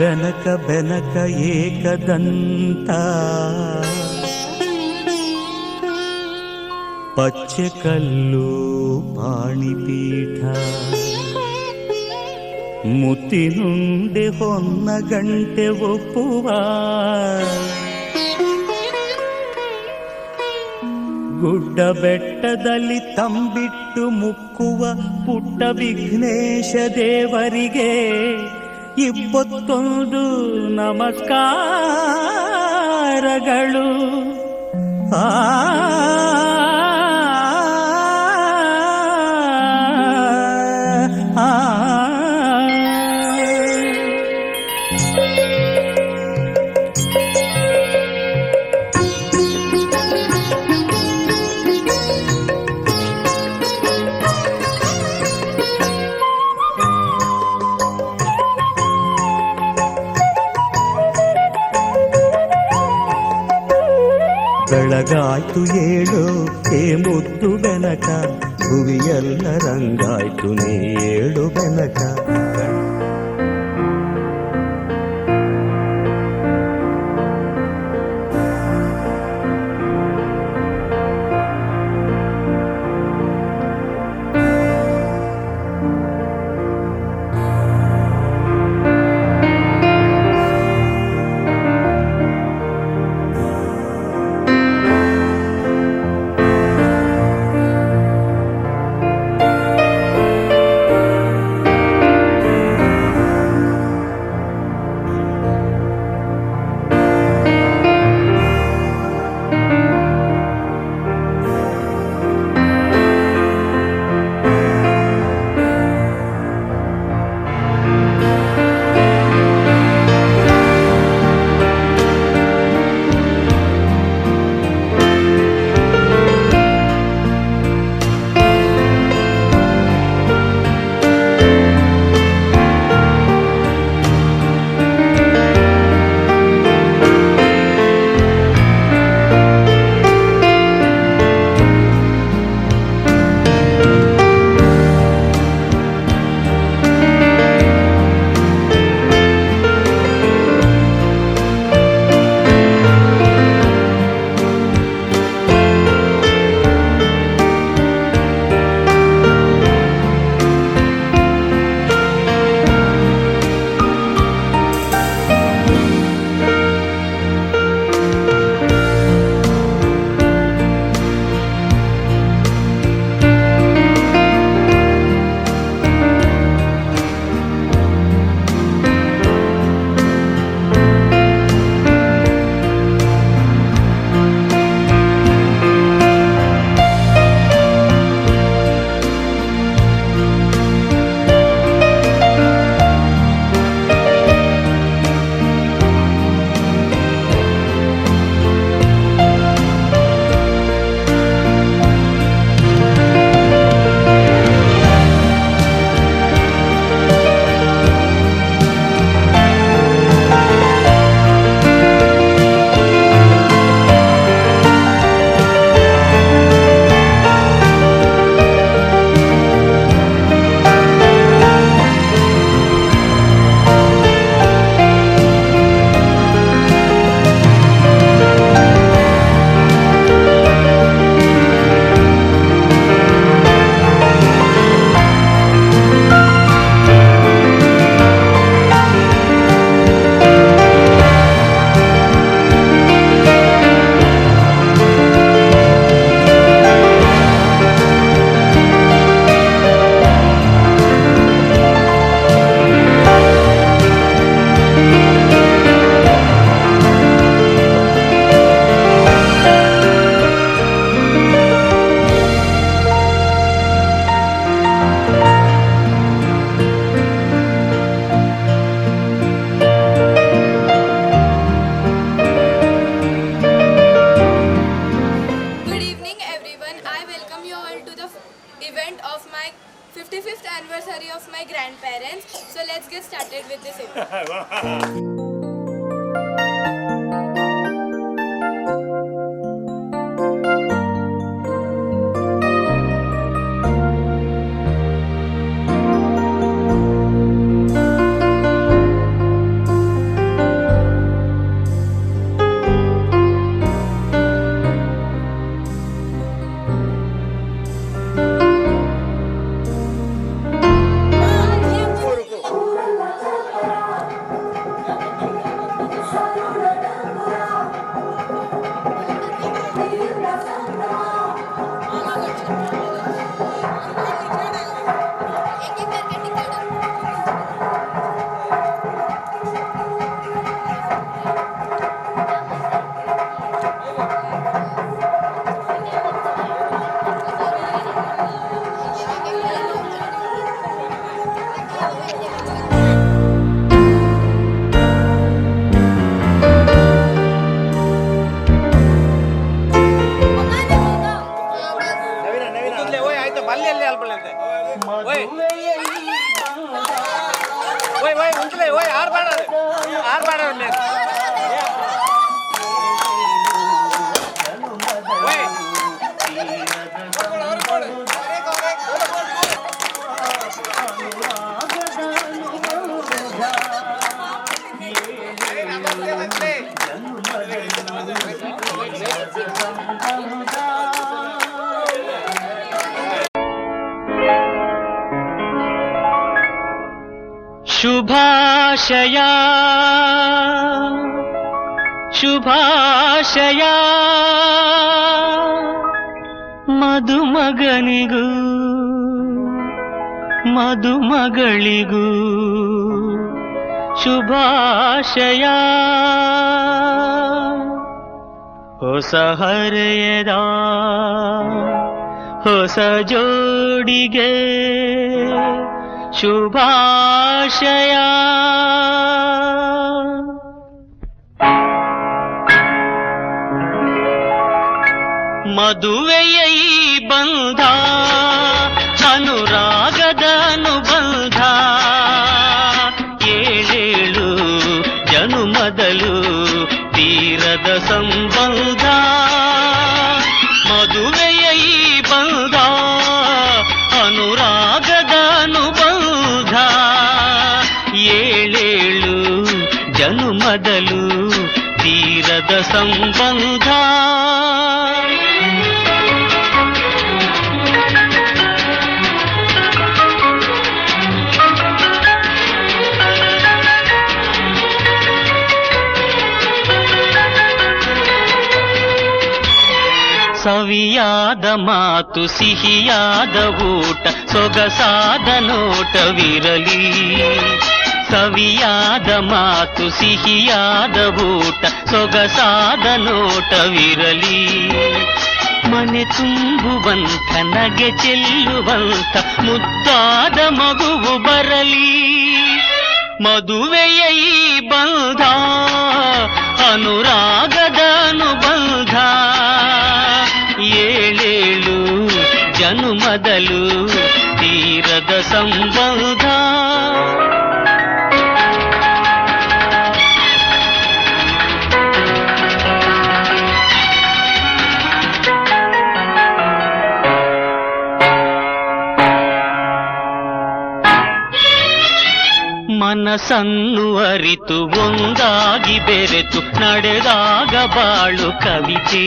ಬೆನಕ ಬೆನಕ ಏಕದಂತ ಪಚ್ಚೆ ಕಲ್ಲು ಪಾಣಿಪೀಠ ಮುತ್ತಿನುಂಡೆ ಹೊನ್ನ ಗಂಟೆ ಒಪ್ಪುವ ಗುಡ್ಡ ಬೆಟ್ಟದಲ್ಲಿ ತಂಬಿಟ್ಟು ಮುಕ್ಕುವ ಪುಟ್ಟ ವಿಘ್ನೇಶ ದೇವರಿಗೆ 21 ನಮಸ್ಕಾರಗಳು. ಬೆಳಗಾಯ್ತು ಏಳು ಏ ಮುದ್ದು ಬೆನಕ, ಭುವಿಯೆಲ್ಲ ರಂಗಾಯ್ತು ನೀ ಏಳು ಬೆನಕ. ಶುಭಾಶಯ ಶುಭಾಶಯ ಮದುಮಗನಿಗೂ ಮದುಮಗಳಿಗೂ ಶುಭಾಶಯ. ಹೊಸ ಹರೆಯದ ಹೊಸ ಜೋಡಿಗೆ ಶುಭಾಶಯ. ಮದುವೆಯ ಈ ಬಂಧ ಅನುರಾಗದ ಅನುಬಂಧ, ಏಳೇಳು ಜನುಮದಲು ತೀರದ ಸಂಬಂಧ. ಮದುವೆಯ ಈ ಬಂಧ ಅನುರಾಗದ ಅನುಬಂಧ, ಏಳೇಳು ಜನುಮದಲು ತೀರದ ಸಂಬಂಧ. ಸವಿಯಾದ ಮಾತು ಸಿಹಿಯಾದ ಊಟ ಸೊಗಸಾದ ನೋಟವಿರಲಿ. ಸವಿಯಾದ ಮಾತು ಸಿಹಿಯಾದ ಊಟ ಸೊಗಸಾದ ನೋಟವಿರಲಿ. ಮನೆ ತುಂಬುವಂಥ ನಗೆ ಚೆಲ್ಲುವಂಥ ಮುದ್ದಾದ ಮಗುವು ಬರಲಿ. ಮದುವೆಯ ಈ ಬಂಧ ಅನುರಾಗದ ಅನುಬಂಧ, ಏಳೇಳು ಜನುಮದಲು ತೀರದ ಸಂಬಂಧ. ಮನಸ್ಸನ್ನು ಅರಿತು ಒಂದಾಗಿ ಬೆರೆತು ನಡೆದಾಗ ಬಾಳು ಕವಿತೆ.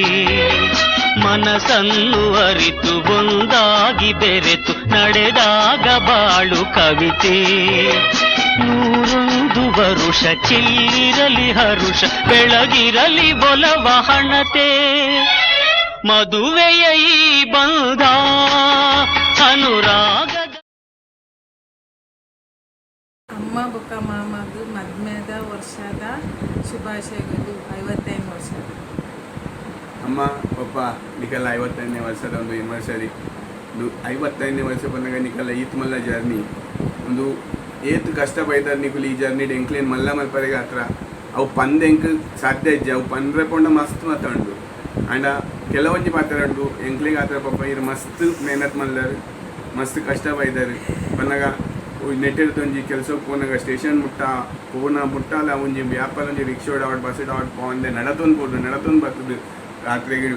ಮನಸ್ಸನ್ನು ಅರಿತು ಒಂದಾಗಿ ಬೆರೆತು ನಡೆದಾಗ ಬಾಳು ಕವಿತೆ. 101 ವರುಷ ಚಿಲ್ಲಿರಲಿ ಹರುಷ ಬೆಳಗಿರಲಿ ಒಲವ ಹಣತೆ. ಮದುವೆಯ ಈ ಬಂಧ ಅನುರಾಗದ. ಅಮ್ಮ ಬೊಕ್ಕ ಮಾಮದು ಮದ್ಮೆದ ವರ್ಷದ ಶುಭಾಶಯಗಳು. 55 ವರ್ಷದ ಅಮ್ಮ ಪಪ್ಪ ನಿಕಲ್ಲ 55ನೇ ವರ್ಷದ ಒಂದು ಎನಿವರ್ಸರಿ. 55ನೇ ವರ್ಷ ಬಂದಾಗ ನಿಕಲ್ಲ ಈತ್ ಮಲ್ಲ ಜರ್ನಿ ಒಂದು ಏತ್ ಕಷ್ಟ ಬೈದಾರ ನಿಕುಲು ಈ ಜರ್ನಿ ಎಂಕ್ಲೇನು ಮಲ್ಲ ಮಲ್ಪರೆಗೆ ಹತ್ರ ಅವು ಪಂದೆಂಕ್ ಸಾಧ್ಯ ಇಜ್ಜೆ ಅವು ಪಂದ್ರೆ ಪೊಂಡ ಮಸ್ತ್ ಮಾತಾಡು ಆಂಡ ಕೆಲವೊಂಜಿ ಪಾತ್ರಂಡು ಎಂಕ್ಲಿಗೆ ಹತ್ರ ಪಪ್ಪ ಇರು ಮಸ್ತ್ ಮೆಹನತ್ ಮಲ್ದಾರು, ಮಸ್ತ್ ಕಷ್ಟ ಬೈದಾರು. ಬಂದಾಗ ನೆಟ್ಟಿರ್ತೊಂಜಿ ಕೆಲಸಕ್ಕೆ ಹೋದಾಗ ಸ್ಟೇಷನ್ ಮುಟ್ಟಾಲ ಒಂಜಿ ವ್ಯಾಪಾರ ಒಂಜಿ ರಿಕ್ಷಾ ಆಡ್ ಬಸ್ ಆಡ್ ಪೋಂದೆ ನಡತೊಂದು ಬರ್ತದೆ. ರಾತ್ರಿಗೆ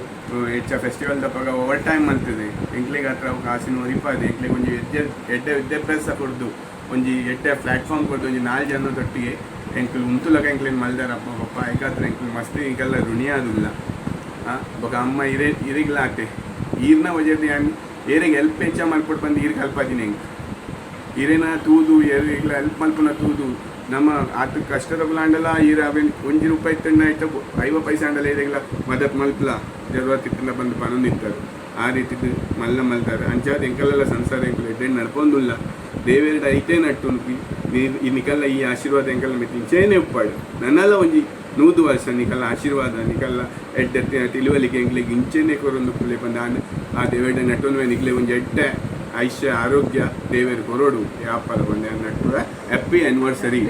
ಹೆಚ್ಚ ಫೆಸ್ಟಿವಲ್ ತಪ್ಪಾಗ ಓವರ್ ಟೈಮ್ ಮಾಡ್ತದೆ. ಎಂಕ್ಲಿಗೆ ಹತ್ರ ಕಾಸಿನ ಒರಿಪಾದೆ ಎಂಕ್ಲಿಗೆ ಒಂಜಿ ಎಡ್ಡೆ ವಿದ್ಯಾಭ್ಯಾಸ ಕೊಡ್ದು ಒಂಜಿ ಎಡ್ಡೆ ಪ್ಲಾಟ್ಫಾರ್ಮ್ ಕೊಡ್ದು ಒಂಜಿ 4 ಜನ ತೊಟ್ಟಿಗೆ ಎಂಕ್ಲು ಉಂತುಲಕ ಎಂಕ್ಲೇನು ಮಲ್ದಾರಪ್ಪ ಪಪ್ಪ ಐಕಾತ್ರ ಎಂಕ್ಲು ಮಸ್ತ್ ಈಗೆಲ್ಲ ಋಣಿ ಆದಿಲ್ಲ. ಬೊಕ ಅಮ್ಮ ಇರಿಗ್ಲಾತೆ ಈರ್ನ ವಜೆದು ಏರಿಗೆ ಹೆಲ್ಪ್ ಹೆಚ್ಚ ಮಾಡ್ಕೊಟ್ಟು ಬಂದು ಈರಿಗೆ ಹೆಲ್ಪಾದೀನಿ ಹೆಂಗೆ ಇರೇನ ತೂದು ಏರಿಗೆಲ್ಲ ಹೆಲ್ಪ್ ಮಲ್ಪನ ತೂದು ನಮ್ಮ ಅದು ಕಷ್ಟದ ಪ್ಲಾಂಡೆಲ್ಲ ಈರ ಅವೇನು ₹1 ತಂಡ ಆಯ್ತು 5 ಪೈಸೆ ಅಂಡಲ್ಲ ಇದೆಲ್ಲ ಮದತ್ ಮಲ್ಪಲ ಜರುವತ್ ಇತ್ತಿಂದ ಬಂದು ಪನೊಂದಿರ್ತಾರೆ. ಆ ರೀತಿದು ಮಲ್ತಾರೆ ಅಂಚಾದ ಎಂಕಲೆಲ್ಲ ಸಂಸಾರ ಎಂಕಲ್ ಇದ್ದೇನು ನಡ್ಕೊಂಡಿಲ್ಲ. ದೇವೇರಿಡ ಐತೇ ನಟ್ಟು ಈ ನಿಕಲ್ಲ ಈ ಆಶೀರ್ವಾದ ಎಂಕಲ್ಲ ಮೆತ್ತಿ ಇಂಚೇನೆ ಉಪ್ಪಾಡು ನನ್ನೆಲ್ಲ ಒಂಜಿ 100 ವರ್ಷ ನಿಕಲ್ಲ ಆಶೀರ್ವಾದ ನಿಕಲ್ಲ ಎಡ್ಡೆ ತಿಳುವಳಿಕೆ ಎಂಕ್ಲಿಗೆ ಇಂಚೇನೆ ಕೊರೊಂದು ಪುಲೆ ಬಂದ ಆ ದೇವೇಡ ನಟ್ಟೊಂದು ನಿಕ್ಲೆ ಒಂಜಿ ಎಡ್ಡೆ ಐಶ್ಯ ಆರೋಗ್ಯ ದೇವೇರು ಕೊರೋಡು ವ್ಯಾಪಾರ ಬಂದೆ ಅನ್ನಟ್ಟು ಹ್ಯಾಪಿ ಆ್ಯನಿವರ್ಸರಿ.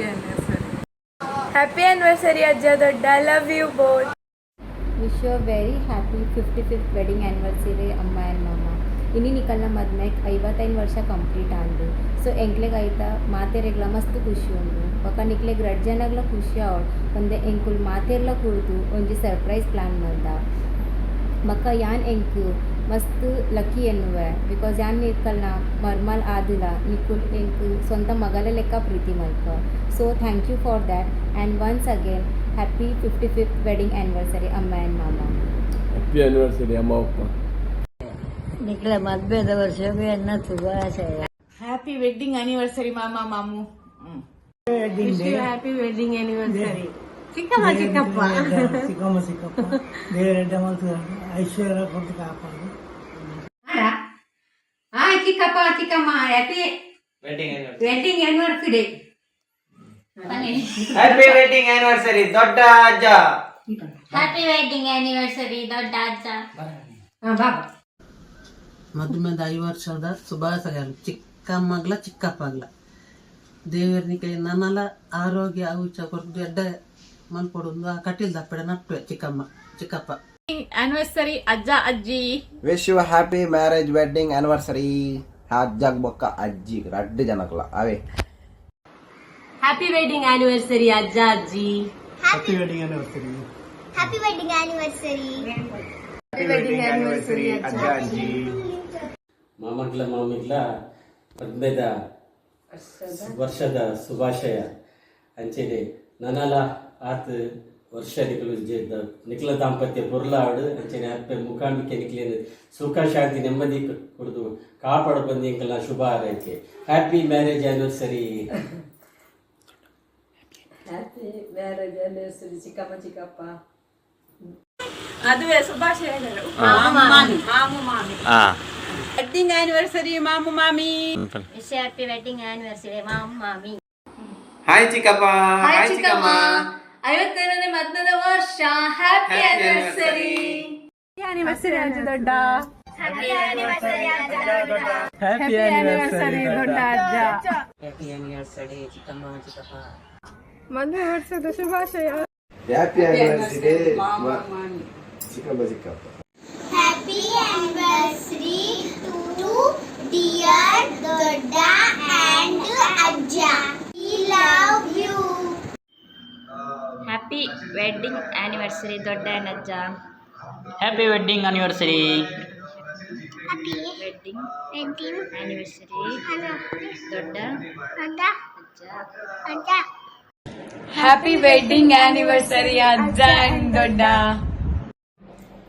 ಹ್ಯಾಪಿ ಆ್ಯನಿವರ್ಸರಿ ಅಜ್ಜ ದೊಡ್ಡ. Love you both. Wish you very happy 55th wedding anniversary ಅಮ್ಮ ಆ್ಯಂಡ್ ಮಾಮ. ಇನ್ನು ನಿಕಲ್ನ ಮದ್ಮೆಗೆ 55 ವರ್ಷ ಕಂಪ್ಲೀಟ್ ಆಂಡು. ಸೊ ಎಂಕ್ಲೆಗೆ ಆಯ್ತಾ ಮಾತೆರೆಗ್ಲ ಮಸ್ತ್ ಖುಷಿ ಉಂಡು. ಬೊಕ ನಿಕ್ಲೆಗ್ 2 ಜನಗ್ಲ ಖುಷಿ ಆವಡ್ ಒಂದೆ ಎಂಕುಲ್ ಮಾತೆರ್ಲ ಕುಡ್ದು ಒಂಜಿ ಸರ್ಪ್ರೈಸ್ ಪ್ಲಾನ್ ಮಾಡ್ದ. ಬೊಕ ಯಾನ್ ಎಂಕ್ ಮಸ್ತ್ ಲಕ್ಕಿ ಎನ್ನುವೆ ಬಿಕಾಸ್ ಯಾನ್ ನಿಕಲ್ನ ಮರ್ಮಲ್ ಆದಿಲ್ಲ ನಿಕುಲ್ ಎಂಕ್ ಸ್ವಂತ ಮಗಲ ಲೆಕ್ಕ ಪ್ರೀತಿ ಮಲ್ಪ. So thank you for that and once again happy 55th wedding anniversary ಅಮ್ಮ ಆ್ಯಂಡ್ ಮಾಮ. ಹ್ಯಾಪಿ ಆ್ಯನಿವರ್ಸರಿ ಅಮ್ಮ ಅಪ್ಪ. ನಿಖಿಲ ಮದ್ವೆದ ವರ್ಷವೇ ಎನ್ನ ಶುಭಾಶಯ. ಹ್ಯಾಪಿ ವೆಡ್ಡಿಂಗ್ ಆನಿವರ್ಸರಿ ಮಾಮ ಮಾಮು. Wedding day. Happy wedding anniversary ಚಿಕ್ಕಮ್ಮ ಚಿಕ್ಕಪ್ಪ. ಚಿಕ್ಕಮ್ಮ ಚಿಕ್ಕಪ್ಪ ದೇವರೆಡ್ಡ ಮತ್ತು ಐಶ್ವರ್ಯ ಕೊಟ್ಟು ಕಾಪಾಡು. ಚಿಕ್ಕಪ್ಪ ಚಿಕ್ಕಮ್ಮ happy wedding anniversary. Happy wedding anniversary ದೊಡ್ಡ ಅಜ್ಜ. ಹ್ಯಾಪಿ ವೆಡ್ಡಿಂಗ್ ಆನಿವರ್ಸರಿ ದೊಡ್ಡ ಅಜ್ಜ. ಮದುವೆದ 5 ವರ್ಷದ ಶುಭಾಶಯಗಳು ಚಿಕ್ಕಮ್ಮಗ್ಲ ಚಿಕ್ಕಪ್ಪಗ್ಲ ದೇವರನಿಗೆ ನನ್ನಲ ಆರೋಗ್ಯ ಔಚ ಕೊಟ್ಟು ಎಡ್ಡ ಮನ್ಪೊಡು ಕಟ್ಟಿಲ್ ದಪ್ಪಡೆ ನಟ್ಟುವೆ ಚಿಕ್ಕಪ್ಪ. ಆನಿವರ್ಸರಿ ಅಜ್ಜ ಅಜ್ಜಿ. Wish you happy marriage wedding anniversary. ಅಜ್ಜಗ್ ಬೊಕ್ಕ ಅಜ್ಜಿ 2 ಜನಕ್ಕಲ ಅವೇ. ಹ್ಯಾಪಿ ವೆಡ್ಡಿಂಗ್ ಆನಿವರ್ಸರಿ ಅಜ್ಜ ಅಜ್ಜಿ. Happy wedding anniversary. Happy wedding anniversary. Happy wedding anniversary ಅಜ್ಜ ಅಜ್ಜಿ. ಮಾಮಗ್ಲ ಮಾಮಿಗ್ಲ 15ದ ವರ್ಷದ ಶುಭಾಶಯ ಅಂಚೆನೆ ನನಲ ಆತ್ ವರ್ಷ ನಿಖಲ ದಾಂಪತ್ಯ ಪೊರ್ಲಾಡು ಅಂಚೆನೆ ಅಪ್ಪೆ ಮುಖಾಂಬಿಕೆ ನಿಖಲೇನು ಸುಖ ಶಾಂತಿ ನೆಮ್ಮದಿ ಕೊಡ್ದು ಕಾಪಾಡು ಬಂದು ಎಂಕಲ್ನ ಶುಭ ಹಾರೈಕೆ. Happy marriage anniversary. Happy marriage anniversary ಚಿಕ್ಕಮ್ಮ ಚಿಕ್ಕಪ್ಪ. ಮದುವೆ ಶುಭಾಶಯಗಳು ಮಾಮು ಮಾಮಿ. ವೆಡ್ಡಿಂಗ್ ಆನಿವರ್ಸರಿ ಮಾಮು ಮಾಮಿ. ವಿಶ್ ಹ್ಯಾಪಿ ವೆಡ್ಡಿಂಗ್ ಆನಿವರ್ಸರಿ ಮಾಮು ಮಾಮಿ. ಹಾಯ್ ಚಿಕ್ಕಪ್ಪ. ಹಾಯ್ ಚಿಕ್ಕಮ್ಮ. 55ನೇ ಮದುವೆದ ವರ್ಷ. Happy anniversary. ಆನಿವರ್ಸರಿ ಅಜ್ಜ ದೊಡ್ಡ. ಹ್ಯಾಪಿ ಆನಿವರ್ಸರಿ ಅಜ್ಜ ದೊಡ್ಡ. ಹ್ಯಾಪಿ ಆನಿವರ್ಸರಿ ದೊಡ್ಡ ಅಜ್ಜ. ಹ್ಯಾಪಿ ಆನಿವರ್ಸರಿ ಚಿಕ್ಕಮ್ಮ ಚಿಕ್ಕಪ್ಪ. ಮದುವೆ ವರ್ಷದ ಶುಭಾಶಯ. ಹ್ಯಾಪಿ ಆನಿವರ್ಸರಿ ಚಿಕ್ಕಮ್ಮ ಚಿಕ್ಕಪ್ಪ. ಹ್ಯಾಪಿ ಆನಿವರ್ಸರಿ ಟು ಡಿಯರ್ ದೊಡ್ಡ and ಅಜ್ಜ. We love you. Happy wedding anniversary ದೊಡ್ಡ ಅಜ್ಜ. Happy wedding anniversary. Happy wedding wedding anniversary ದೊಡ್ಡ ಅಜ್ಜ. ಅಜ್ಜ. ಹ್ಯಾಪಿ ವೆಡ್ಡಿಂಗ್ ಆನಿವರ್ಸರಿ ಅಜ್ಜ and ದೊಡ್ಡ.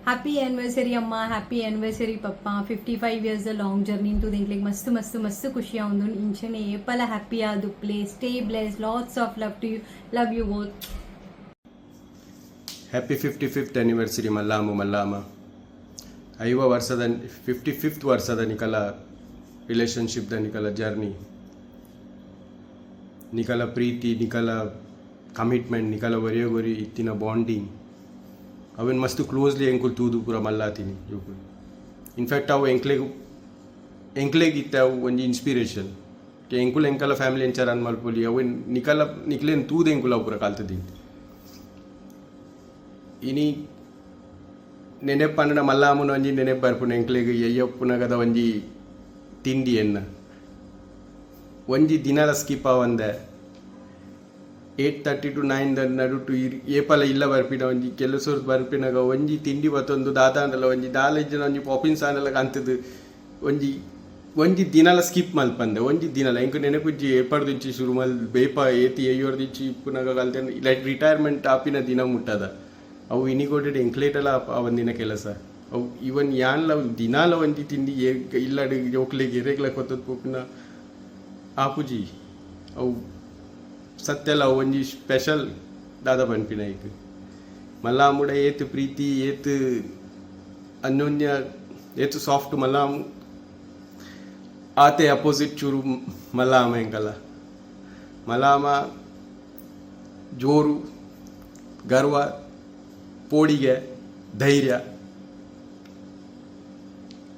ಹ್ಯಾಪಿ ಆ್ಯನಿವರ್ಸರಿ ಅಮ್ಮ. ಹ್ಯಾಪಿ ಆ್ಯನಿವರ್ಸರಿ ಪಪ್ಪ. 55 ಇಯರ್ಸ್ ಲಾಂಗ್ ಜರ್ನಿ ಇಂಟು ದೇಂಕ್ಲೆಗ್ ಮಸ್ತ್ ಮಸ್ತ್ ಮಸ್ತ್ ಖುಷಿ ಆವೊಂದು ಇಂಚನೆ ಏಪಲ ಹ್ಯಾಪಿ ಆದು play stay bless lots of love to you. Love you both. Happy 55th anniversary ಮಲ್ಲಾಮ 55th ವರ್ಷದ ನಿಕಲ ರಿಲೇಷನ್ಶಿಪ್ದ ನಿಕಲ ಜರ್ನಿ ನಿಕಲ ಪ್ರೀತಿ ನಿಕಲ ಕಮಿಟ್ಮೆಂಟ್ ನಿಕಲ ಒರಿಯೋಗೊರಿ ಇತ್ತಿನ ಬಾಂಡಿಂಗ್ ಅವೇನು ಮಸ್ತ್ ಕ್ಲೋಸ್ಲಿ ಎಂಕುಲ್ ತೂದು ಪೂರ ಮಲ್ಲಾತೀನಿ ಇವು. ಇನ್ಫ್ಯಾಕ್ಟ್ ಅವು ಎಂಕ್ಲೆಗ್ ಅವು ಒಂಜಿ ಇನ್ಸ್ಪಿರೇಷನ್ ಎಂಕಲ ಫ್ಯಾಮಿಲಿ ಎಂಚಾರ ಅನ್ ಮಲ್ಪೊಲಿ ಅವೇನು ನಿಕ್ಲೇನು ತೂದು ಎಂಕುಲ್ ಅವು ಪೂರ ಕಲ್ತದಿ. ಇನಿ ನೆನೆಪನ್ನ ಮಲ್ಲಾಮನ ಒಂಜಿ ನೆನೆಪು ಬರ್ಪುನ ಎಂಕ್ಲೆಗ್ ಎಯ್ಯಪ್ಪುನಗದ ಒಂಜಿ ತಿಂಡಿ ಎನ್ನ ಒಂಜಿ ದಿನಲ ಸ್ಕಿಪ್ ಆವಂದೆ 8:30 to 9 ನಡುಟು ಏಪಲ ಇಲ್ಲ ಬರ್ಪಿನ ಒಂಜಿ ಕೆಲಸ ಬರ್ಪಿನಾಗ ಒಂಜಿ ತಿಂಡಿ ಬತ್ತೊಂದು ದಾದಾಂಡಲ ಒಂಜಿ ದಾಲೆಜ್ಜನ ಒಂಜಿ ಪಾಪಿನ್ ಸಾಂಡಲ ಕಂತದ್ದು ಒಂಜಿ ದಿನಲ ಸ್ಕಿಪ್ ಮಲ್ಪಂದೆ ಒಂಜಿ ದಿನಲ ಎಂಕು ನೆನಪುಜ್ಜಿ ಏಪಡ್ದಿಂಚಿ ಶುರು ಮಲ್ ಬೇಪ ಏತಿ ಎಯ್ಯೋರ್ದಿಂಚಿ ಇಪ್ಪುನಾಗ ಕಲ್ತೇನೆ ಲೈಕ್ ರಿಟೈರ್ಮೆಂಟ್ ಆಪಿನ ದಿನ ಮುಟ್ಟದ ಅವು ಇನಿಗೋಟೆಡ್ ಎಂಕ್ಲೇಟಲ್ಲ ಒಂದಿನ ಕೆಲಸ ಅವು ಇವನ್ ಯಾನ್ಲ ದಿನಾಲ ಒಂಜಿ ತಿಂಡಿ ಇಲ್ಲಡ್ ಜೋಕ್ಲೆಗೆ ಎರೆಗ್ಲ ಕೊತ್ತದ ಪೋಪಿನ ಆಪುಜಿ ಅವು ಸತ್ಯಲ್ಲ ಒಂಜಿ ಸ್ಪೆಷಲ್ ದಾದ ಪನ್ಪಿನ ಈಗ ಮಲ್ಲಾಮುಡ ಏತು ಪ್ರೀತಿ ಏತು ಅನ್ಯೋನ್ಯ ಏತು ಸಾಫ್ಟ್ ಮಲ್ಲಾಮ್ ಆತೆ ಅಪೋಸಿಟ್ ಚೂರು ಮಲ್ಲಾಮ ಎಂಕಲ್ಲ ಮಲ್ಲಾಮ ಜೋರು ಗರ್ವ ಪೋಡಿಗೆ ಧೈರ್ಯ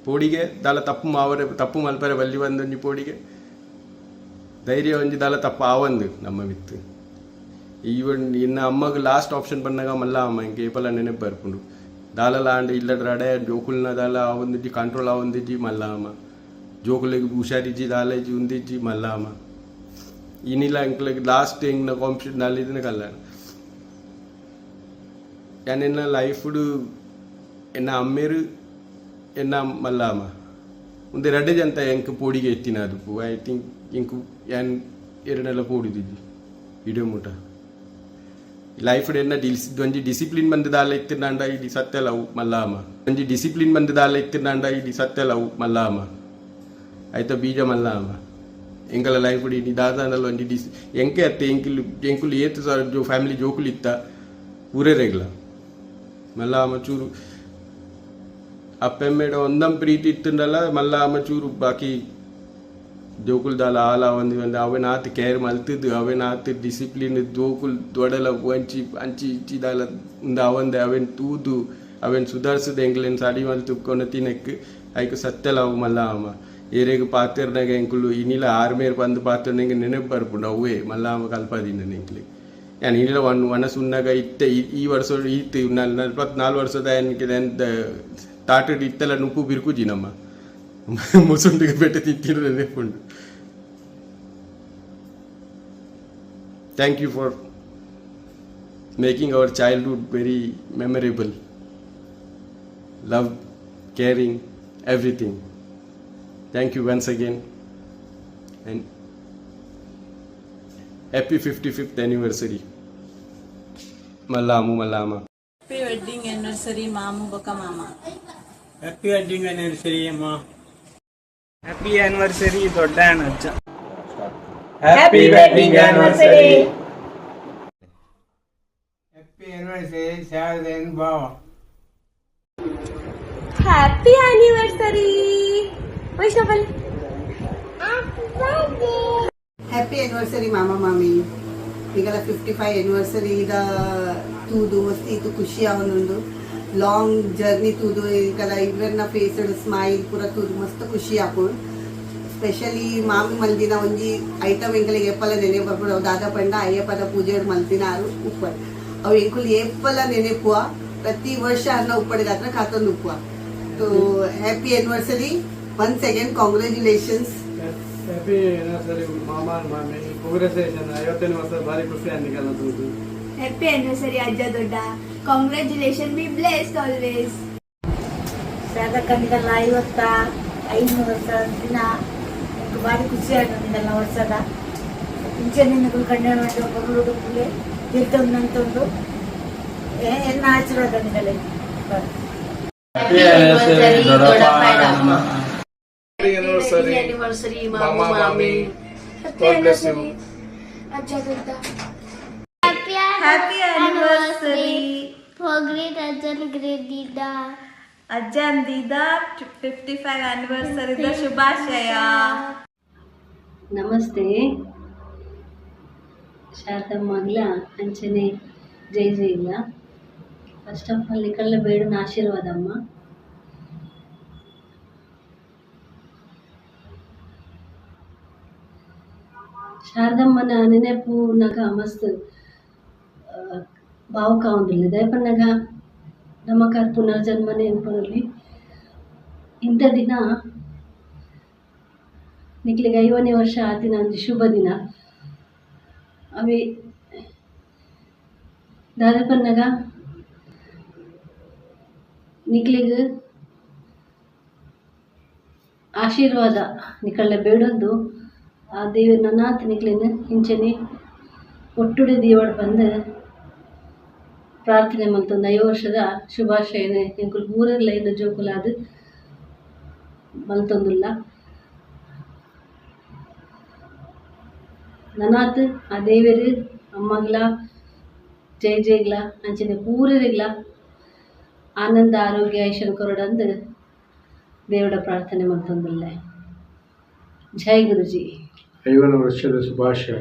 ಪೋಡಿಗೆ ದಾಲ ತಪ್ಪು ಮಲ್ಪರೆ ಬಲ್ಲಿ ಒಂದೊಂಜಿ ಪೋಡಿಗೆ ಧೈರ್ಯ ಒಂಜಿ ದಾಲ ತಪ್ಪು ಆವಂದು ನಮ್ಮ ವಿತ್ತು ಈವನ್ ಇನ್ನ ಅಮ್ಮಗ ಲಾಸ್ಟ್ ಆಪ್ಷನ್ ಬಂದಾಗ ಮಲ್ಲ ಅಮ್ಮ ಇಂಕೆ ಏಪಲ ನೆನಪು ಬರ್ಪುಂಡು ದಾಲಲ ಆಂಡ ಇಲ್ಲಡ್ರಾಡೆ ಜೋಕುಲ್ನ ದಾಲ ಆವೊಂದಿಜ್ಜಿ ಕಂಟ್ರೋಲ್ ಆವೊಂದಿಜ್ಜಿ ಮಲ್ಲ ಅಮ್ಮ ಜೋಕುಲೆಗ್ ಹುಷಾರಿಜ್ಜಿ ದಾಲೆಜ್ಜಿ ಉಂದಿಜ್ಜಿ ಮಲ್ಲ ಅಮ್ಮ ಇನ್ನಿಲ್ಲ ಇಂಕ್ಲೆಗ್ ಲಾಸ್ಟ್ ಎಂಗ್ನ ಕಾಂಪಿಟೇಷನ್ ದಾಲಿದಿನ ಕಲ್ಲ ಎನ್ನ ಲೈಫ್ಡು ಎನ್ನ ಅಮ್ಮೇರು ಎನ್ನ ಮಲ್ಲ ಅಮ್ಮ ಒಂದು 2 ಜಂತ ಎಂಕ್ ಪೋಡಿಗೆ ಎತ್ತಿನ ಅದು ಐ ಥಿಂಕ್ ಇಂಕು ಏನ್ 2 ನೆಲ ಪೋಡಿದಿದ್ದಿ ಇಡೀ ಮುಟ ಲೈಫ್ ಎನ್ನ ಒಂಜಿ ಡಿಸಿಪ್ಲಿನ್ ಬಂದದಾಲ ಇತ್ತಿನಾಂಡ ಇಡಿ ಸತ್ಯಲವು ಮಲ್ಲಾಮ ಒಂಜಿ ಡಿಸಿಪ್ಲಿನ್ ಬಂದದಾಲ ಇತ್ತಿನಾಂಡ ಇಡಿ ಸತ್ಯಲವು ಮಲ್ಲಾಮ ಆಯ್ತ ಬೀಜ ಮಲ್ಲಾಮ ಎಂಕಲ ಲೈಫ್ ಡಿ ದಾದಾಂಡಲ ಒಂಜಿ ಎಂಕೆ ಅತ್ತೆ ಎಂಕುಲು ಏತು ಸರ್ ಜೋ ಫ್ಯಾಮಿಲಿ ಜೋಕುಲು ಇತ್ತ ಪೂರೇ ರೆಗ್ಲ ಮಲ್ಲ ಆಮಚೂರು ಅಪ್ಪೆಮ್ಮೆಡ ಒಂದಂ ಪ್ರೀತಿ ಇತ್ತುಂಡಲ್ಲ ಮಲ್ಲ ಆಮಚೂರು ಬಾಕಿ ಜೋಕುಲ್ ದಾಲ ಆಲ ಒಂದು ಅವನಾತ್ ಕೇರ್ ಮಲ್ತಿದ್ದು ಅವನಾತ್ ಡಿಸಿಪ್ಲಿನ್ ಜೋಕುಲ್ ದೊಡಲ ಅಂಚಿ ಅಂಚಿ ಇಚ್ಚಿ ದಾಲ ಅವಂದೆ ಅವನ್ ತೂದು ಅವನ್ ಸುಧಾರಿಸಿದ ಎಂಕ್ಲೆನ್ ಸಾಡಿ ಮಲ್ತು ಕೊನತಿನಕ್ಕೆ ಐಕು ಸತ್ಯಲ ಅವು ಮಲ್ಲ ಅಮ್ಮ ಏರೆಗೆ ಪಾತ್ರನಾಗ ಎಂಕುಲು ಇನ್ನಿಲ ಆರ್ಮೇರ್ ಬಂದು ಪಾತ್ರನಾಗ ನೆನಪು ಬರ್ಪುಂಡು ಅವೇ ಮಲ್ಲ ಅಮ್ಮ ಕಲ್ಪದಿನ ಎಂಕ್ಲಿ ಯಾನ್ ಇನ್ನಿಲ ಒಣ ಸುಣ್ಣಾಗ ಇತ್ತೆ ಈ ವರ್ಷ ಇತ್ತು 44 ವರ್ಷದ ಎನ್ಕೆ ತಾಟಡ್ ಇತ್ತೆಲ್ಲ ನುಪ್ಪು ಬಿರ್ಕುಜಿ ನಮ್ಮ ಮುಸುಂಡಿಗೆ ಬೆಟ್ಟ ತಿಂತಿರೋ ನೆನಪುಂಡು. Thank you for making our childhood very memorable. Love, caring, everything. Thank you once again and happy 55th anniversary. Malamu Malama. Happy wedding anniversary Mamu Baka Mama. Happy wedding anniversary ಅಮ್ಮ. Happy anniversary ದೊಡ್ಡ ಅಜ್ಜ. Happy wedding anniversary. Happy anniversary ಶಾರದೇನ್ ಭಾವ. Happy anniversary ವೈಷ್ಣವಲ್. Happy anniversary ಮಾಮ ಮಾಮಿ. ಈಗಲ 55 anniversary ಇದ ತೂದು ಮಸ್ತಿ ಇದು ಖುಷಿ ಅವನೊಂದು ಲಾಂಗ್ ಜರ್ನಿ ತೂದು ಈಗಲ ಇವ್ರನ್ನ ಫೇಸ್ ಸ್ಮೈಲ್ ಪೂರ ತೂದು ಮಸ್ತ್ ಖುಷಿ ಆಪುಂಡು. ಸ್ಪೆಷಲಿ ಮಾಮಿ ಮಲ್ದಿನ ಒಂಜಿ ಐಟಮ್ ಎಂಕಲಿಗೆ ಏಪಲ ನೆನೆ ಬರ್ಬೋದು. ಅವು ದಾದ ಪಂಡ ಅಯ್ಯಪ್ಪನ ಪೂಜೆ ಮಲ್ತಿನಾರು ಉಪ್ಪಲ್ ಅವು ಎಂಕುಲು ಏಪಲ ನೆನೆಪುವ ಪ್ರತಿ ವರ್ಷ ಅನ್ನ ಉಪ್ಪಡಿಗೆ ಹತ್ರ ಕಾತೊಂದು ಉಪ್ಪುವ. So happy anniversary once again congratulations. Happy anniversary ಮಾಮ ಮಾಮಿ. ಕಾಂಗ್ರ್ಯಾಚುಲೇಷನ್ 50ನೇ ವರ್ಷ ಭಾರಿ ಖುಷಿ ಅನ್ನಿಗೆಲ್ಲ ತೂದು. ಹ್ಯಾಪಿ ಆನಿವರ್ಸರಿ ಅಜ್ಜ ದೊಡ್ಡ. Congratulation, be blessed always. ಸಾಧಕನಿಗೆಲ್ಲ 55 ವರ್ಷ ದಿನ ಭಾರಿ ಖುಷಿ ಆಗೋದಿಲ್ಲ ವರ್ಷದ ಇಂಚೆನಿಂದ ಕಣ್ಣೆ ಮಾಡಿ ಬರುವುದು ಗೆದ್ದೊಂದಂತೊಂದು ಎನ್ನ ಆಶೀರ್ವಾದ ನಿಗಲೇ. ಆನಿವರ್ಸರಿ ಮಾಮಾ ಮಾಮಿ. ಅಜ್ಜ ದೊಡ್ಡ. Happy anniversary. ಗ್ರೇಟ್ ಅಜ್ಜನ್ ಗ್ರೇಟ್ ದೀದ. ಅಜ್ಜನ್ ದೀದ 55 ಆನಿವರ್ಸರಿದ ಶುಭಾಶಯ. ನಮಸ್ತೆ ಶಾರದಮ್ಮಗ್ಲ ಅಂಚನೆ ಜೈ ಜೈ ಇಲ್ಲ. ಫಸ್ಟ್ ಆಫ್ ಆಲ್ ನಿಕಲ್ಲ ಬೇಡನ ಆಶೀರ್ವಾದಮ್ಮ. ಶಾರದಮ್ಮನ ನೆನಪು ನಗ ಮಸ್ತ್ ಭಾವುಕ ಒಂದಿಲ್ಲ ದಯಪನ್ನಗ ನಮಕಾರ ಪುನರ್ಜನ್ಮ ನೆನಪಲ್ಲಿ ಇಂಥ ದಿನ ನಿಕ್ಲಿಗೆ 50ನೇ ವರ್ಷ ಆ ದಿನ ಒಂದು ಶುಭ ದಿನ. ಅವಿ ದಾದಪನ್ನಗ ನಿಕ್ಲಿಗೆ ಆಶೀರ್ವಾದ ನಿಕಳ್ಳ ಬೇಡೊಂದು ಆ ದೇವ ನನಾತ್ ನಿಕ್ಲಿನ ಹಿಂಚೆನೆ ಒಟ್ಟುಡೆ ದೇವಡ್ ಬಂದು ಪ್ರಾರ್ಥನೆ ಮಲ್ತೊಂದು 5 ವರ್ಷದ ಶುಭಾಶಯನ ಎಂಕುಲು ಊರೆಲ್ಲ ಏನು ಜೋಕುಲಾದ ಮಲ್ತೊಂದುಲ್ಲ. ನನಾತ್ ಆ ದೇವರು ಅಮ್ಮಗ್ಲ ಜೈ ಜೈಗ್ಲ ಅಂಚನೆ ಪೂರರಿಗ್ಲ ಆನಂದ ಆರೋಗ್ಯ ಐಶ್ವರ್ಯ ಕೊರಡಂದು ದೇವರ ಪ್ರಾರ್ಥನೆ ಮಲ್ತೊಂದುಲ್ಲ. ಜೈ ಗುರುಜಿ. 50ನೇ ವರ್ಷದ ಶುಭಾಶಯ.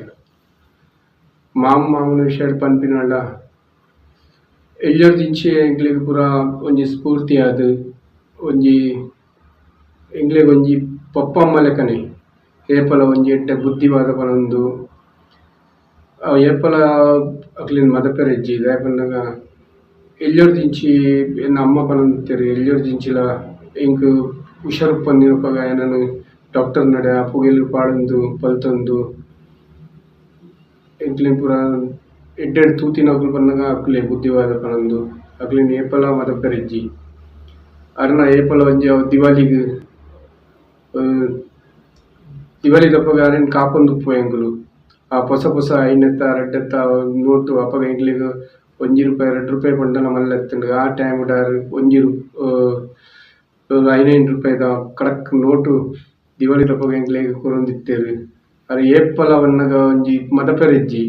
ಮಾಮನ ವಿಷಯ ಪನ್ಪಿನಲ್ಲ ಎಲ್ಲರದಿಂಚಿ ಎಂಕ್ಲಿಗೆ ಪೂರ ಒಂಜಿ ಸ್ಫೂರ್ತಿ ಆದ್ ಒಂಜಿ ಎಂಕ್ಲಿಗೆ ಒಂಜಿ ಪಪ್ಪಮ್ಮ ಲೆಕ್ಕನೆ ಏಪಲ ಒಂಜಿ ಎಡ್ಡೆ ಬುದ್ಧಿವಾದ ಪನೊಂದು ಏಪಲ ಅಕ್ಲಿನ ಮದಪೆರೆಜ್ಜಿ ದಾಯಪನ್ನಾಗ ಎಲ್ಲರದಿಂಚಿ ಎನ್ನ ಅಮ್ಮ ಪನಂತೇರಿ ಎಲ್ಲರದಿಂಚಿಲ ಎಂಕ್ ಹುಷಾರು ಪಂದಿನಪ್ಪಾಗ ಏನನ್ನು ಡಾಕ್ಟರ್ ನಡೆ ಅಪ್ಪುಗೆಲ್ಲ ಪಾಡೊಂದು ಪಲ್ತೊಂದು ಎಂಕ್ಲಿನ ಪೂರ ಎಡ್ಡೆಡ್ ತೂತಿನ ಅಕ್ಲು ಪನ್ನಾಗ ಅಕ್ಲೆ ಬುದ್ಧಿವಾದ ಪನೊಂದು ಅಕ್ಲಿನ ಏಪಲ ಮದಪೆರೆಜ್ಜಿ ಅರ್ನ ಏಪಲ ಒಂಜಿ ಅವು ದಿವಾಲಿ ದಪ್ಪಗ ಅರೇನು ಕಾಪೊಂದು ಉಪ್ಪು ಎಂಕುಲು ಆ ಹೊಸ ಹೊಸ ಐನೆತ್ತ ರೆಡ್ಡೆತ್ತ ನೋಟು ಅಪ್ಪಗ ಎಂಕ್ಲಿಗೆ ₹1 ₹2 ಪಂಡನ ಮಲ್ಲೆತ್ತುಂಡು. ಆ ಟೈಮ್ ಡಾರ್ ₹5 ಕಡಕ್ ನೋಟು ದಿವಾಲಿ ದಪ್ಪಗ ಎಂಕ್ಲಿಗೆ ಕೊರೊಂದಿತ್ತೇರು. ಅದು ಏಪ್ಪಲವನ್ನಗ ಒಂಜಿ ಮದಪೆರೆಜ್ಜಿ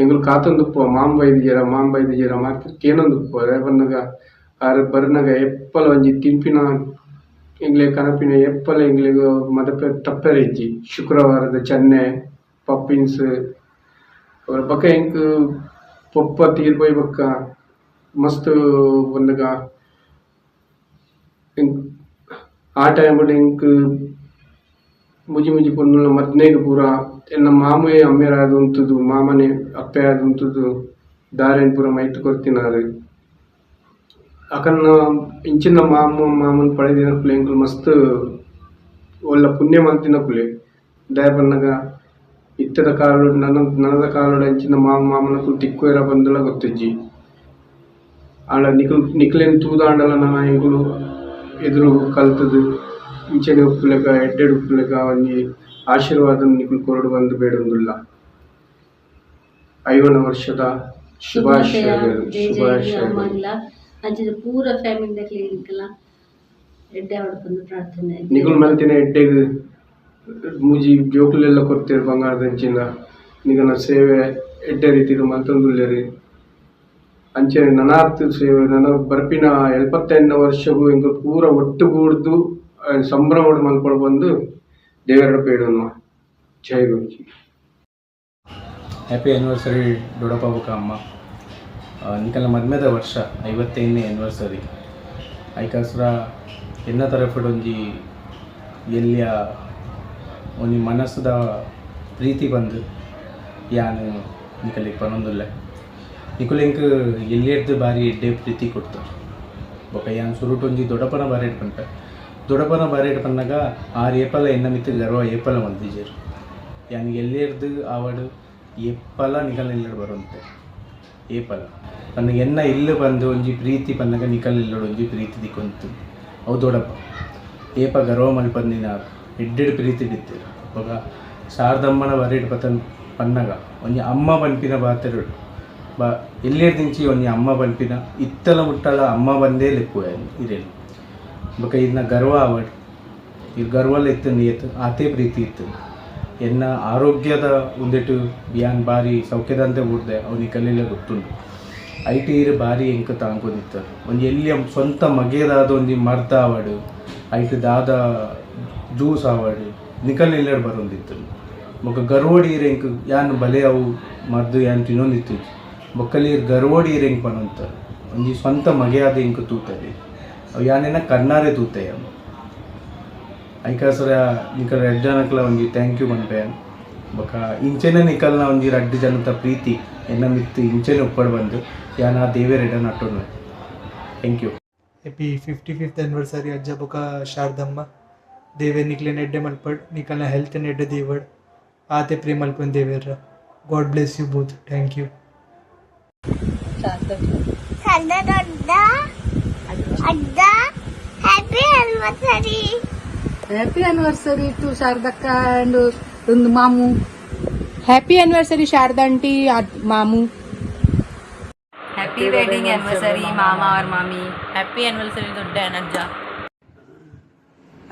ಎಂಗುಲು ಕಾತೊಂದುಪ್ಪುವ ಮಾಂ ಬೈದಿಜರ ಮಾರ್ಕೆಟ್ ಏನೊಂದುಪ್ಪುವ ಅದೇ ಬನ್ನಗ ಆರು ಬರ್ನಗ ಎಪ್ಪಲ ಒಂಜಿ ತಿಂಪಿನ ಎಂಗ್ಲೆ ಕನಪಿನ ಎಪ್ಪಲ ಎಂಗ್ಲೆಗ್ ಮದಪೆ ತಪ್ಪೆರೆಜ್ಜಿ ಶುಕ್ರವಾರದ ಚೆನ್ನೆ ಪಪ್ಪಿನ್ಸ್ ಅವ್ರ ಬಕ್ಕ ಎಂಕ್ ಪೊಪ್ಪ ತೀರ್ಪೋಯ್ ಬಕ್ಕ ಮಸ್ತ್ ಒಂದಗ ಆ ಟೈಮ್ ಎಂಕ್ ಮುಜಿ ಪೊನ್ನುಲ ಮದ್ನೆಗ್ ಪೂರ ಎನ್ನ ಮಾಮೇ ಅಮ್ಮೆರಾದು ಉಂತುದು ಮಾಮನೆ ಅಪ್ಪೆ ಆದು ಉಂತುದು ದಾರೆನ್ ಪೂರ ಮೈತ್ ಕೊರ್ತಿನಾರು ಅಕನ್ನ ಇಂಚಿನ ಮಾಮನ್ ಪಳೆದಿನ ಕುಲೆ ಎಂಕುಲು ಮಸ್ತ್ ಒಳ್ಳ ಪುಣ್ಯ ಮಂತಿನ ಕುಲೆ ದಯ ಬನ್ನಗ ಇತ್ತದ ಕಾಲೋಡು ನನದ ಕಾಲೋಡು ಅಂಚಿನ ಮಾಮನ ಕುಲು ತಿಕ್ಕೋರ ಬಂದಲ ಗೊತ್ತಿಜ್ಜಿ ಆಂಡ ನಿಕ್ಲೆನ್ ತೂದಾಂಡಲ ನನ್ನ ಎಂಕುಲು ಎದುರು ಕಲ್ತದು ಇಂಚನೆ ಉಪ್ಪುಲೆಕ ಎಡ್ಡೆಡು ಉಪ್ಪುಲೆಕ ಒಂಜಿ ಆಶೀರ್ವಾದ ನಿಕುಲು ಕೊರಡು ಬಂದು ಬೇಡೊಂದುಲ್ಲ 50 ವರ್ಷದ ಶುಭಾಶಯಗಳು. ಪೂರ ಫ್ಯಾಮಿಲಿ ಎಡ್ಡೆ ಹೊಡ್ಕೊಂಡು ಪ್ರಾರ್ಥನೆ ನಿಕುಲು ಮಲ್ತಿನ ಎಡ್ಡೆಗ್ ಮೂಜಿ ಜೋಕುಲೆಲ್ಲ ಕೊಡ್ತೇವೆ ಬಂಗಾರದ ಹೆಂಚಿನ ನಿಗನ ಸೇವೆ ಎಡ್ಡೆ ರೀತಿದು ಮಲ್ತೊಂದುಲ್ಲೇರಿ ಅಂಚನೆ ನನಾರ್ಥ ಸೇವೆ ನನ್ನ ಬರ್ಪಿನ 75 ವರ್ಷಗೂ ಇಂಕ ಪೂರ ಒಟ್ಟುಗೂಡ್ದು ಸಂಭ್ರಮಡು ಮಲ್ಪಡು ಬಂದು ದೇವರ ಬೇಡೋನು. ಜೈ ಗುರುಜಿ. ಹ್ಯಾಪಿ ಆ್ಯನಿವರ್ಸರಿ ದೊಡ್ಡಪ್ಪ ಬುಕ್ಕ ಅಮ್ಮ ನಿಕಲ್ನ ಮದ್ಮೆದ ವರ್ಷ 55ನೇ ಆ್ಯನಿವರ್ಸರಿ ಐಕಾಸ್ರ ಎನ್ನ ತರಫಡ್ ಒಂಜಿ ಎಲ್ಲಿಯ ಒಂಜಿ ಮನಸ್ಸದ ಪ್ರೀತಿ ಬಂದು ಯಾನು ನಿಕಲಿಗೆ ಪನೊಂದುಲ್ಲೆ ನಿಕುಲೆಂಕ್ ಎಲ್ಲಿಯಡ್ದು ಬಾರಿ ಎಡ್ಡೆ ಪ್ರೀತಿ ಕೊಡ್ತಾರೆ ಬೊಕ ಯಾನ್ ಸುರುಟು ಒಂಜಿ ದೊಡ್ಡಪ್ಪನ ಬಾರೇಟ್ ಪಂಟ ದೊಡ್ಡಪ್ಪನ ಬಾರೇಟ್ ಪನ್ನಾಗ ಆರು ಏಪಲ ಎನ್ನ ಮಿತ್ತು ಗರ್ವ ಏಪಲ ಮಲ್ದಿಜರು ಯಾನ್ ಎಲ್ಲಿಯಡ್ದು ಆವಡು ಏಪಲ ನಿಕಲ್ ಇಲ್ಲಡು ಬರುವಂತೆ ಏಪಲ ನನಗೆ ಎನ್ನ ಇಲ್ಲು ಬಂದು ಒಂಜಿ ಪ್ರೀತಿ ಪನ್ನಾಗ ನಿಕಲ್ ಇಲ್ಲಡು ಒಂಜಿ ಪ್ರೀತಿ ದಿಕ್ಕೊಂತು ಅವು ದೊಡ್ಡಪ್ಪ ಏಪ ಗರ್ವ ಮಲ್ಪಂದಿನ ಎಡ್ಡೆಡು ಪ್ರೀತಿ ಬಿತ್ತೇರು ಬೊಕ ಶಾರದಮ್ಮನ ಬಾರೇಟ್ ಪನ್ನಾಗ ಒಂಜಿ ಅಮ್ಮ ಪನ್ಪಿನ ಬಾತೆರಡು ಎಲ್ಲಿರ್ದಿಂಚಿ ಒಂಜಿ ಅಮ್ಮ ಪನ್ಪಿನ ಇತ್ತಲ ಮುಟ್ಟಲ ಅಮ್ಮ ಬಂದೇ ಲೆಪ್ಪು ಇರೇನು ಬೊಕ ಇದನ್ನ ಗರ್ವ ಆವಡ್ ಇದು ಗರ್ವಲ್ಲ ಇತ್ತು ಏತು ಆತೇ ಪ್ರೀತಿ ಇತ್ತು ಎನ್ನ ಆರೋಗ್ಯದ ಉಂದೆಟು ಯಾನ್ ಬಾರಿ ಸೌಖ್ಯದಂತೆ ಉಡ್ದೆ ಅವನಿಗೆ ಕಲೀಲೆ ಗೊತ್ತುಂಟು ಐಟಿ ಇರು ಬಾರಿ ಎಂಕ ತಾಂಕೊಂಡಿತ್ತು ಒಂದು ಎಲ್ಲಿ ಸ್ವಂತ ಮಗೆದಾದ ಒಂಜಿ ಮರ್ದ ಆವಡು ಐಟು ದಾದ ಜ್ಯೂಸ್ ಆವಡು ನಿಕಲಿಲ್ಲಡ್ ಬರೋಂದಿತ್ತು ಬೊಕ ಗರ್ವೋಡಿ ಇರೆಂಕ್ ಯಾನ್ ಬಲೆ ಅವು ಮರ್ದು ಯಾನ್ ತಿನ್ನೊಂದಿತ್ತು ಬೊಕ್ಕಲಿ ಗರ್ವೋಡಿ ಇರೆಂಕ್ ಪನೊಂತಾರೆ ಒಂಜಿ ಸ್ವಂತ ಮಗೆಯಾದ ಎಂಕ್ ತೂತದೆ ಅವು ಯಾನೆನ ಕಣ್ಣಾರೆ ತೂತೆಯ ಐಕಾಸರ ನಿಕಲ್ 2 ಜನಕ್ಲ ಒಂಜಿ ಥ್ಯಾಂಕ್ ಯು ಮನ್ಪೆ ಬೊಕ ಇಂಚೆನೆ ನಿಕಲ್ನ ಒಂಜಿ 2 ಜನದ ಪ್ರೀತಿ ಎನ್ನ ಮಿತ್ತು ಇಂಚೆನೆ ಉಪ್ಪಡು ಬಂದು ಯಾನ ದೇವೆ ರೆಡನ್ ಅಟ್ಟೋನು thank you. Happy 55th anniversary ಅಜ್ಜ ಬೊಕ ಶಾರದಮ್ಮ ದೇವೆ ನಿಕ್ಲೆನ ಎಡ್ಡೆ ಮಲ್ಪಡ್ ನಿಕಲ್ನ ಹೆಲ್ತ್ನ ಎಡ್ಡೆ ದೇವಡ್ ಆತೆ ಪ್ರೇ ಮಲ್ಪನ್ ದೇವೇರ God bless you both thank you. ಅಜ್ಜ happy anniversary. Happy anniversary to ಶಾರದಕ್ಕ ಅಂಡ್ ಒಂದು ಮಾಮು. ಹ್ಯಾಪಿ ಆನಿವರ್ಸರಿ ಶಾರದಾ ಆಂಟಿ ಮಾಮು. ಹ್ಯಾಪಿ ವೆಡ್ಡಿಂಗ್ ಆನಿವರ್ಸರಿ ಮಾಮ और ಮಾಮಿ. ಹ್ಯಾಪಿ ಆನಿವರ್ಸರಿ ದೊಡ್ಡ ಅಜ್ಜ.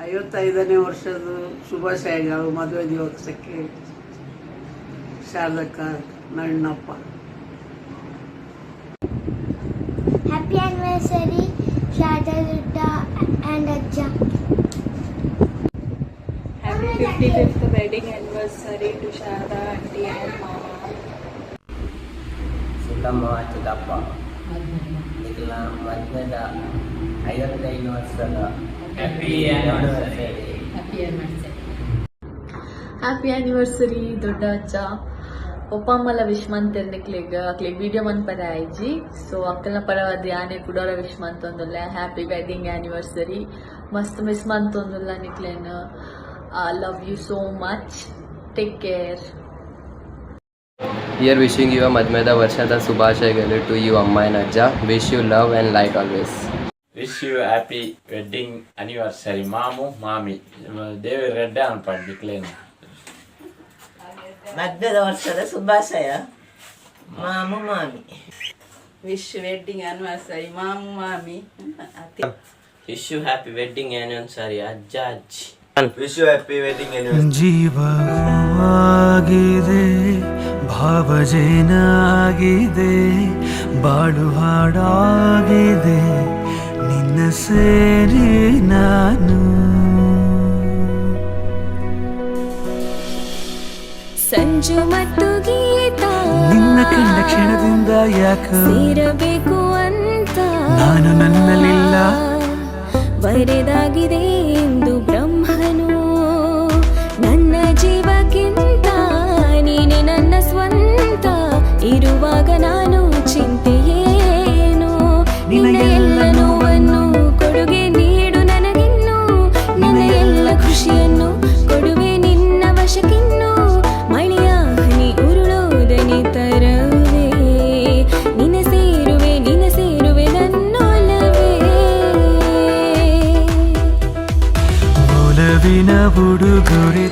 55ನೇ ವರ್ಷದ ಶುಭಾಶಯಗಳು ಮದುವೆ ದಿವಸಕ್ಕೆ ಶಾರದಕ್ಕ ನಣ್ಣಪ್ಪ. ಹ್ಯಾಪಿ ಆನಿವರ್ಸರಿ ಶಾರದಾ ದೊಡ್ಡ ಆ್ಯಂಡ್ ಅಜ್ಜ. Happy 55th wedding anniversary to Sharada aunty and ಮಾಮ. ಸುತ್ತಮ್ಮ ಚಿಕ್ಕಪ್ಪ ನಿಖಿಲ ಮದ್ವೆದ 55 ವರ್ಷದ ಹ್ಯಾಪಿ ಆನಿವರ್ಸರಿ. ಹ್ಯಾಪಿ ಆನಿವರ್ಸರಿ ದೊಡ್ಡ ಅಜ್ಜ. ಪಪ್ಪ ಅಮ್ಮಲ ವಿಶ್ ಮಂತೇರು ಅಕ್ಲಿಗೆ ವಿಡಿಯೋ ಮನ್ಪರೆ ಆಯ್ಜಿ ಸೊ ಅಕ್ಕಲ್ನ ಪರವಾದ ಯಾನೆ ಕೂಡ ವಿಶ್ ಮಂತೊಂದುಲ್ಲ. Happy wedding anniversary. ಮಸ್ತ್ ಮಿಸ್ ಮಂತೊಂದುಲ್ಲ ನಿಕ್ಲೇನು. Love you so much. Take care. We are wishing you a ಮದ್ಮೆದ ವರ್ಷದ ಶುಭಾಶಯಗಳು to you ಅಮ್ಮ and ಅಜ್ಜ. Wish you love and light always. Wish you happy wedding anniversary ಮಾಮು ಮಾಮಿ. ದೇವಿ ರೆಡ್ಡೆ ಅನ್ಪಡ್ಲಿಕ್ಲೇನು. ಮದ್ವೆದ ವರ್ಷದ ಶುಭಾಶಯ ಮಾಮು ಮಾಮಿ. ವಿಶ್ ವೆಡ್ಡಿಂಗ್ ಆನಿವರ್ಸರಿ ಮಾಮು ಮಾಮಿ. Wish you happy wedding anniversary ಅಜ್ಜ ಅಜ್ಜಿ. Wish you happy wedding anniversary. ಜೀವವಾಗಿದೆ ಭಾವಜೇನಾಗಿದೆ ಬಾಳು ಹಾಡಾಗಿದೆ ನಿನ್ನ ಸೇರಿ ನಾನು. ಸಂಜು ಮತ್ತು ಗೀತಾ ನಿನ್ನ ಕಂಡ ಕ್ಷಣದಿಂದ ಯಾಕೆ ಸೇರಬೇಕು ಅಂತ ನಾನು ನನ್ನಲ್ಲಿಲ್ಲ ಬರೆದಾಗಿದೆ ಎಂದು ಬ್ರಹ್ಮನು. ನನ್ನ ಜೀವಕ್ಕಿಂತ ನೀನೆ ನನ್ನ ಸ್ವಂತ ಇರುವಾಗ ನಾನು ಚಿಂತೆಯೇನು. ನಿನ್ನ ಎಲ್ಲ ನೋವನ್ನು ಕೊಡುಗೆ ನೀಡು ನನಗಿನ್ನು, ನಿನ್ನ ಎಲ್ಲ ಖುಷಿಯನ್ನು ಕೊಡುವೆ ನಿನ್ನ ವಶಕ್ಕಿನ್ನು. ಮಳೆಯ ಹನಿ ಉರುಳೋದನಿ ತರವೇ ನಿನ್ನ ಸೇರುವೆ ನನ್ನೊಲವೇ. ಒಲವಿನ ಉಡುಗೊರೆ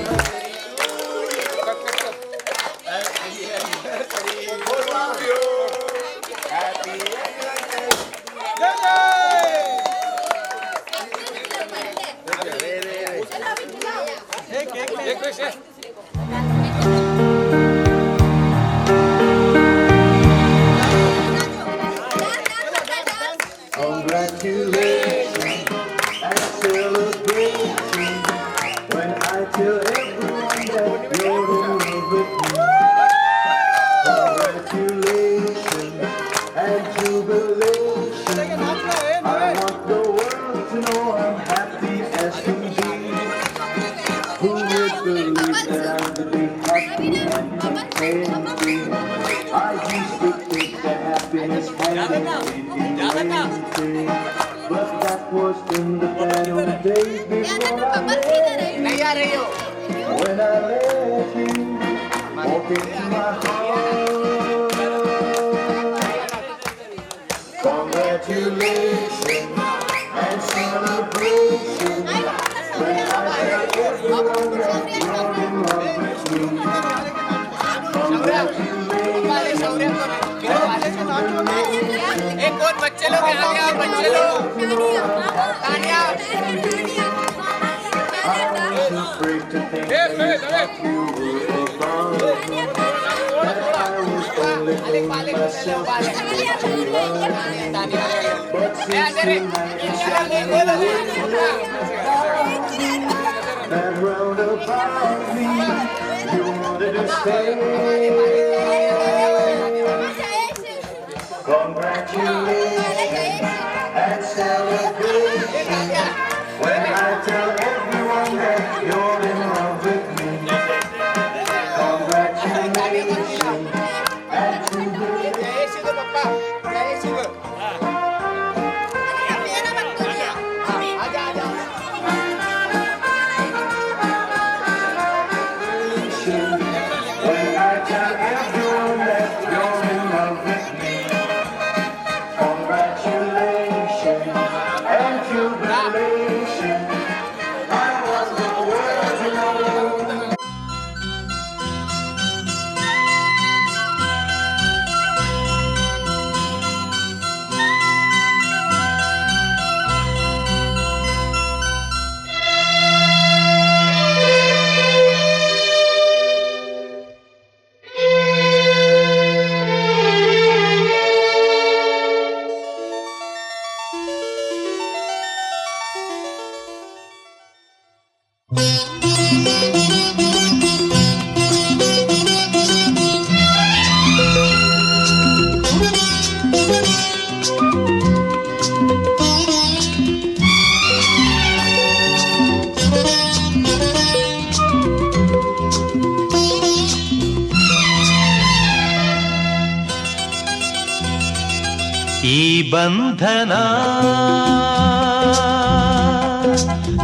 ಈ ಬಂಧನ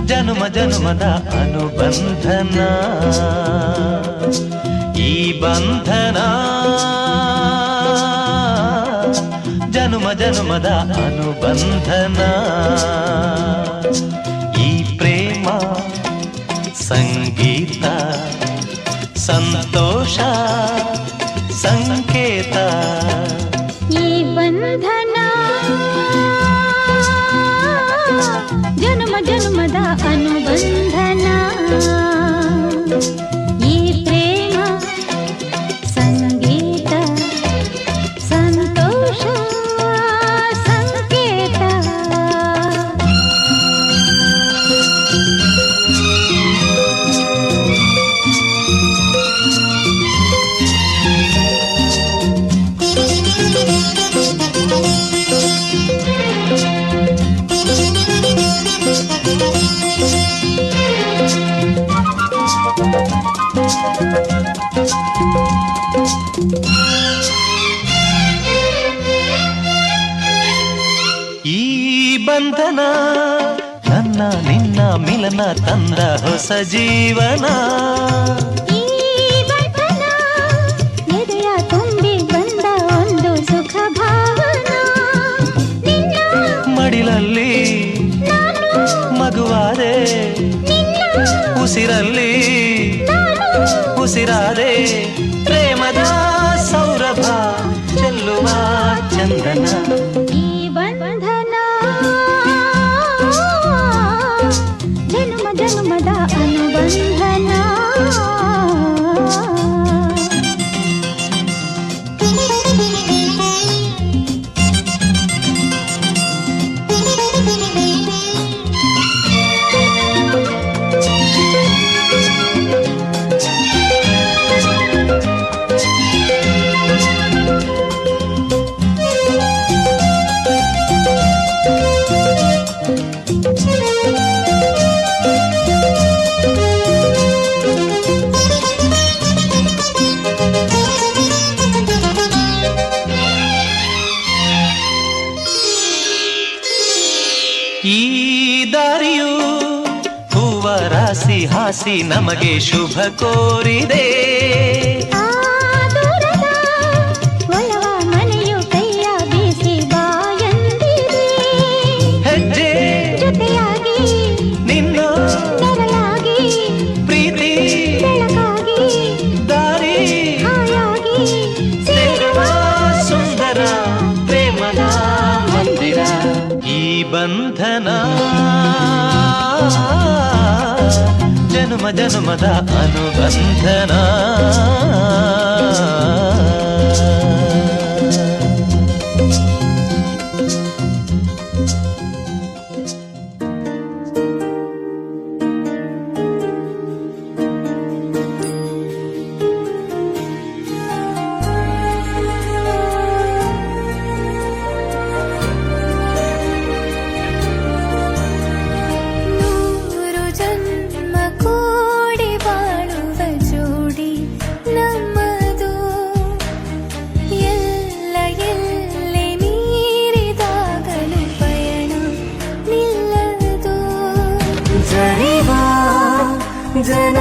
ಜನ್ಮ ಜನ್ಮದ ಅನುಬಂಧನ. ಈ ಬಂಧನ ಜನ್ಮ ಜನ್ಮದ ಅನುಬಂಧನ. ಈ ಪ್ರೇಮ ಸಂಗೀತ ಸಂತೋಷ ಸಂಕೇತ. ಈ ಬಂಧನ ಜನ್ಮ ಜನ್ಮದ ಅನುಬಂಧನ. ಬಂಧನ ನನ್ನ ನಿನ್ನ ಮಿಲನ ತಂದ ಹೊಸ ಜೀವನ ಈ ಬಂಧನ ಎದೆಯ ತುಂಬಿ ಬಂದ ಒಂದು ಸುಖ ಭಾವನ ನಿನ್ನ ಮಡಿಲಲ್ಲಿ ನಾನು ಮಗುವಾದೆ ನಿನ್ನ ಉಸಿರಲ್ಲಿ ಉಸಿರಾದೆ ಪ್ರೇಮದ ಸೌರಭ ಚೆಲ್ಲುವ ಚಂದನ ಈ ಬಂಧನ ಜನ್ಮ ಜನ್ಮದ ಅನುಬಂಧನ ಈ ದಾರಿಯು ಹೂವ ರಾಸಿ ಹಾಸಿ ನಮಗೆ ಶುಭ ಕೋರಿದೆ ಆ ದೂರದ ಒಲವ ಮನೆಯು ಕೈಯ ಬೀಸಿ ಬಾಯಂದಿದೆ ಹೆಜ್ಜೆ ಜೊತೆಯಾಗಿ ನಿನ್ನ ನೆರಳಾಗಿ ಪ್ರೀತಿ ಬೆಳಕಾಗಿ ದಾರಿ ಹಾಯಾಗಿ ಸೇರುವ ಸುಂದರ ಪ್ರೇಮದ ಮಂದಿರ ಈ ಬಂಧನ ಜನುಮ ಜನುಮದ ಅನುಬಂಧನ ನೂರು ಜನ್ಮ ಕೂಡಿ ಬಾಳುವ ಜೋಡಿ ನಮ್ಮದು ಎಲ್ಲ ಎಲ್ಲೆ ಮೀರಿದಾಗಲೂ ಪಯಣ ನಿಲ್ಲದು ಜರಿವ ಜನ